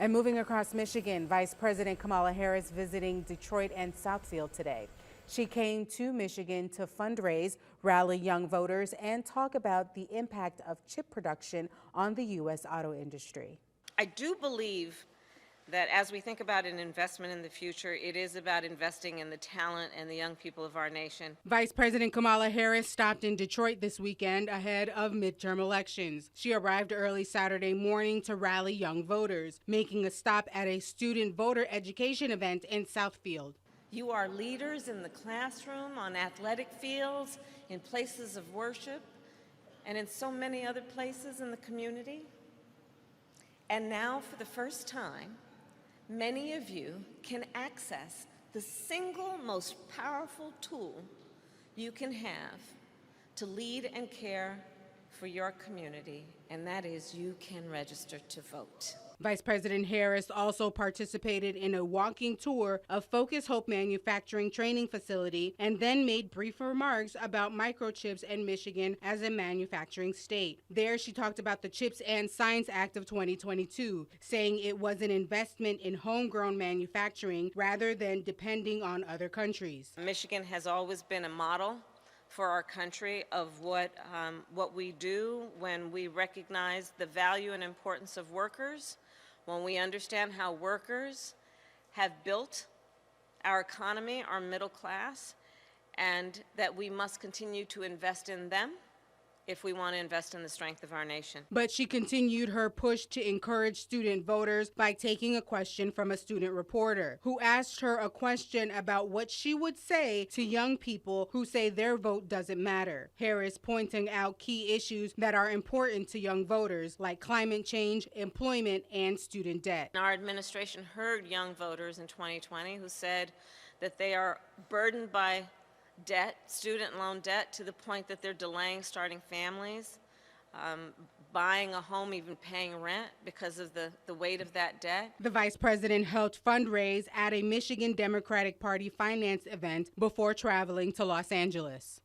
And moving across Michigan, Vice President Kamala Harris visiting Detroit and Southfield today. She came to Michigan to fundraise, rally young voters, and talk about the impact of chip production on the U.S. auto industry. I do believe that as we think about an investment in the future, it is about investing in the talent and the young people of our nation. Vice President Kamala Harris stopped in Detroit this weekend ahead of midterm elections. She arrived early Saturday morning to rally young voters, making a stop at a student voter education event in Southfield. You are leaders in the classroom, on athletic fields, in places of worship, and in so many other places in the community. And now, for the first time, many of you can access the single most powerful tool you can have to lead and care for your community, and that is you can register to vote. Vice President Harris also participated in a walking tour of Focus Hope Manufacturing Training Facility and then made brief remarks about microchips and Michigan as a manufacturing state. There, she talked about the CHIPS and Science Act of 2022, saying it was an investment in homegrown manufacturing rather than depending on other countries. Michigan has always been a model for our country of what we do when we recognize the value and importance of workers, when we understand how workers have built our economy, our middle class, and that we must continue to invest in them if we want to invest in the strength of our nation. But she continued her push to encourage student voters by taking a question from a student reporter who asked her a question about what she would say to young people who say their vote doesn't matter. Harris pointing out key issues that are important to young voters like climate change, employment, and student debt. Our administration heard young voters in 2020 who said that they are burdened by debt, student loan debt, to the point that they're delaying starting families, buying a home, even paying rent because of the weight of that debt. The vice president helped fundraise at a Michigan Democratic Party finance event before traveling to Los Angeles.